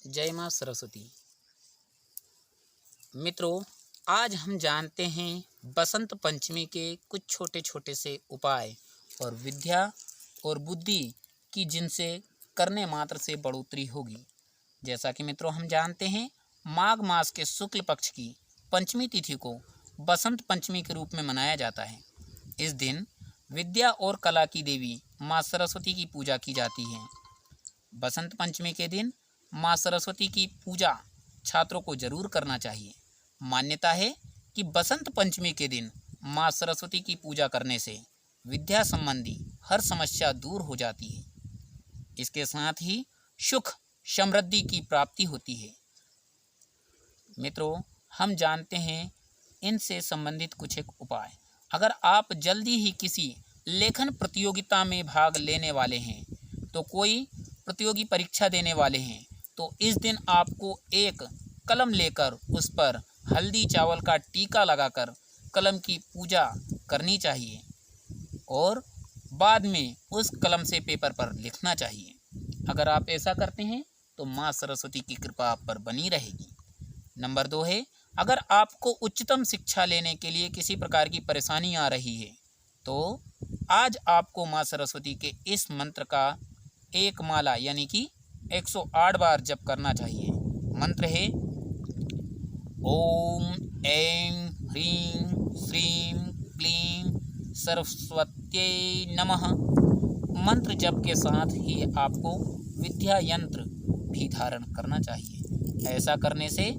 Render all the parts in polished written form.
जय माँ सरस्वती। मित्रों, आज हम जानते हैं बसंत पंचमी के कुछ छोटे छोटे से उपाय और विद्या और बुद्धि की जिनसे करने मात्र से बढ़ोतरी होगी। जैसा कि मित्रों हम जानते हैं, माघ मास के शुक्ल पक्ष की पंचमी तिथि को बसंत पंचमी के रूप में मनाया जाता है। इस दिन विद्या और कला की देवी माँ सरस्वती की पूजा की जाती है। बसंत पंचमी के दिन माँ सरस्वती की पूजा छात्रों को जरूर करना चाहिए। मान्यता है कि बसंत पंचमी के दिन माँ सरस्वती की पूजा करने से विद्या संबंधी हर समस्या दूर हो जाती है। इसके साथ ही सुख समृद्धि की प्राप्ति होती है। मित्रों, हम जानते हैं इनसे संबंधित कुछ एक उपाय। अगर आप जल्दी ही किसी लेखन प्रतियोगिता में भाग लेने वाले हैं, तो कोई प्रतियोगी परीक्षा देने वाले हैं, तो इस दिन आपको एक कलम लेकर उस पर हल्दी चावल का टीका लगाकर कलम की पूजा करनी चाहिए और बाद में उस कलम से पेपर पर लिखना चाहिए। अगर आप ऐसा करते हैं तो माँ सरस्वती की कृपा आप पर बनी रहेगी। नंबर 2 है, अगर आपको उच्चतम शिक्षा लेने के लिए किसी प्रकार की परेशानी आ रही है, तो आज आपको माँ सरस्वती के इस मंत्र का एक माला यानी कि 108 बार जप करना चाहिए। मंत्र है ओम ऐं ह्रीं श्रीं क्लीं सरस्वत्यै नमः। मंत्र जप के साथ ही आपको विद्या यंत्र भी धारण करना चाहिए। ऐसा करने से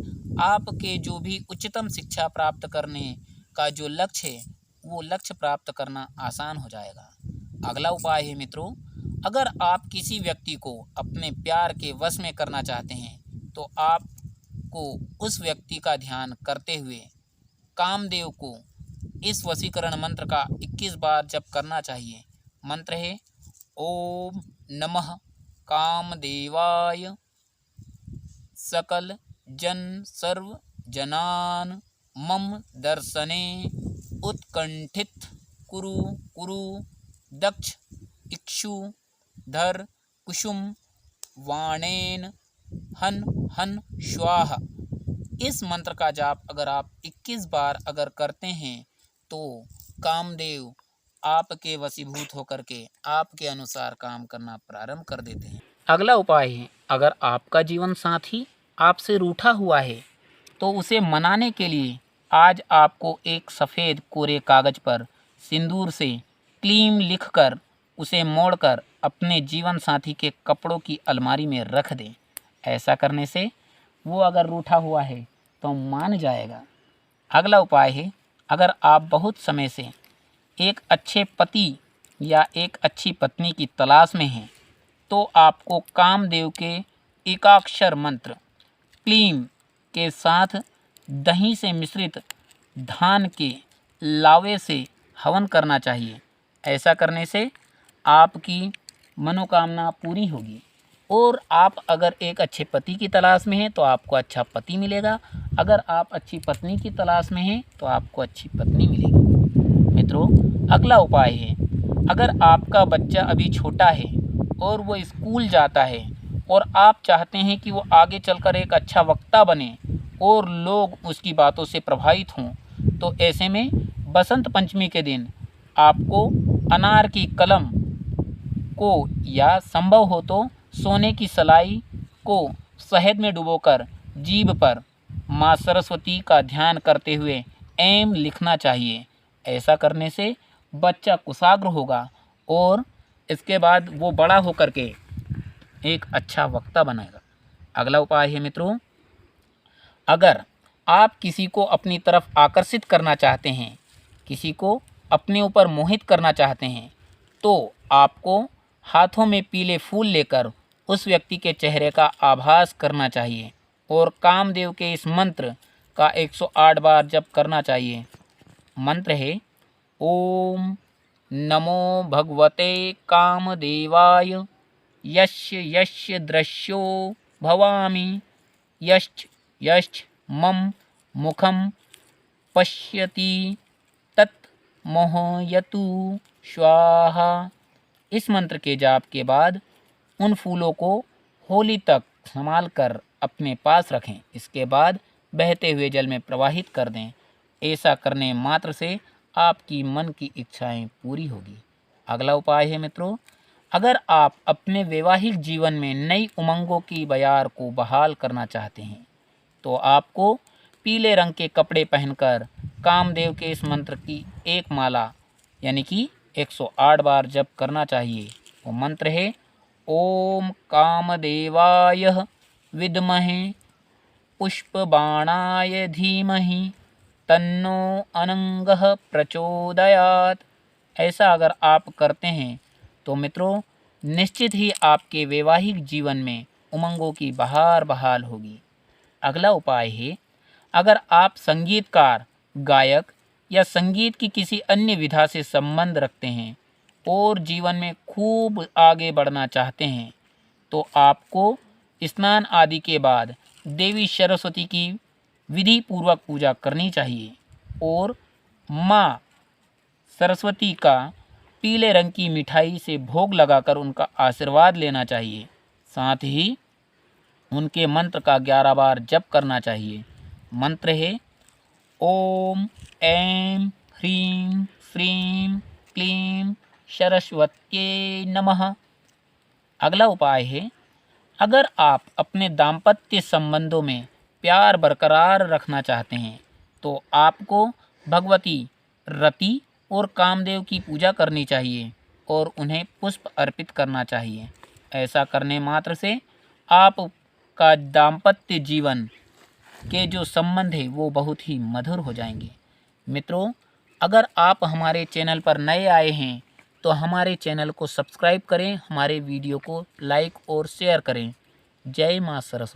आपके जो भी उच्चतम शिक्षा प्राप्त करने का जो लक्ष्य है, वो लक्ष्य प्राप्त करना आसान हो जाएगा। अगला उपाय है मित्रों, अगर आप किसी व्यक्ति को अपने प्यार के वश में करना चाहते हैं, तो आपको उस व्यक्ति का ध्यान करते हुए कामदेव को इस वशीकरण मंत्र का 21 बार जप करना चाहिए। मंत्र है ओम नमः कामदेवाय सकल जन सर्व जनान मम दर्शने उत्कंठित कुरु कुरु दक्ष इक्षु धर कुसुम वाणेन हन हन स्वाहा। इस मंत्र का जाप अगर आप 21 बार अगर करते हैं, तो कामदेव आपके वशीभूत होकर के आपके अनुसार काम करना प्रारंभ कर देते हैं। अगला उपाय है, अगर आपका जीवन साथी आपसे रूठा हुआ है, तो उसे मनाने के लिए आज आपको एक सफ़ेद कोरे कागज पर सिंदूर से क्लीम लिखकर उसे मोड़कर अपने जीवन साथी के कपड़ों की अलमारी में रख दें। ऐसा करने से वो अगर रूठा हुआ है तो मान जाएगा। अगला उपाय है, अगर आप बहुत समय से एक अच्छे पति या एक अच्छी पत्नी की तलाश में हैं, तो आपको कामदेव के एकाक्षर मंत्र क्लीम के साथ दही से मिश्रित धान के लावे से हवन करना चाहिए। ऐसा करने से आपकी मनोकामना पूरी होगी। और आप अगर एक अच्छे पति की तलाश में हैं, तो आपको अच्छा पति मिलेगा। अगर आप अच्छी पत्नी की तलाश में हैं, तो आपको अच्छी पत्नी मिलेगी। मित्रों, अगला उपाय है, अगर आपका बच्चा अभी छोटा है और वो स्कूल जाता है और आप चाहते हैं कि वो आगे चलकर एक अच्छा वक्ता बने और लोग उसकी बातों से प्रभावित हों, तो ऐसे में बसंत पंचमी के दिन आपको अनार की कलम को या संभव हो तो सोने की सलाई को शहद में डुबोकर जीभ पर माँ सरस्वती का ध्यान करते हुए एम लिखना चाहिए। ऐसा करने से बच्चा कुशाग्र होगा और इसके बाद वो बड़ा होकर के एक अच्छा वक्ता बनेगा। अगला उपाय है मित्रों, अगर आप किसी को अपनी तरफ आकर्षित करना चाहते हैं, किसी को अपने ऊपर मोहित करना चाहते हैं, तो आपको हाथों में पीले फूल लेकर उस व्यक्ति के चेहरे का आभास करना चाहिए और कामदेव के इस मंत्र का 108 बार जप करना चाहिए। मंत्र है ओम नमो भगवते कामदेवाय यस्य यस्य दृश्यो भवामि यश्च यश्च मम मुखम पश्यति तत् मोहयतु स्वाहा। इस मंत्र के जाप के बाद उन फूलों को होली तक संभाल कर अपने पास रखें। इसके बाद बहते हुए जल में प्रवाहित कर दें। ऐसा करने मात्र से आपकी मन की इच्छाएं पूरी होगी। अगला उपाय है मित्रों, अगर आप अपने वैवाहिक जीवन में नई उमंगों की बयार को बहाल करना चाहते हैं तो आपको पीले रंग के कपड़े पहनकर कामदेव के इस मंत्र की एक माला यानी कि 108 बार जप करना चाहिए। वो मंत्र है ओम कामदेवाय विद्महे पुष्पबाणाय धीमहि तन्नो अनंगः प्रचोदयात्। ऐसा अगर आप करते हैं तो मित्रों निश्चित ही आपके वैवाहिक जीवन में उमंगों की बहार बहाल होगी। अगला उपाय है, अगर आप संगीतकार, गायक या संगीत की किसी अन्य विधा से संबंध रखते हैं और जीवन में खूब आगे बढ़ना चाहते हैं तो आपको स्नान आदि के बाद देवी सरस्वती की विधि पूर्वक पूजा करनी चाहिए और माँ सरस्वती का पीले रंग की मिठाई से भोग लगाकर उनका आशीर्वाद लेना चाहिए। साथ ही उनके मंत्र का 11 बार जप करना चाहिए। मंत्र है ओम ऐं ह्रीं श्रीं क्लीं सरस्वत्यै नमः। अगला उपाय है, अगर आप अपने दाम्पत्य संबंधों में प्यार बरकरार रखना चाहते हैं तो आपको भगवती रति और कामदेव की पूजा करनी चाहिए और उन्हें पुष्प अर्पित करना चाहिए। ऐसा करने मात्र से आपका दाम्पत्य जीवन के जो संबंध है वो बहुत ही मधुर हो जाएंगे। मित्रों, अगर आप हमारे चैनल पर नए आए हैं तो हमारे चैनल को सब्सक्राइब करें, हमारे वीडियो को लाइक और शेयर करें। जय माँ सरस्वती।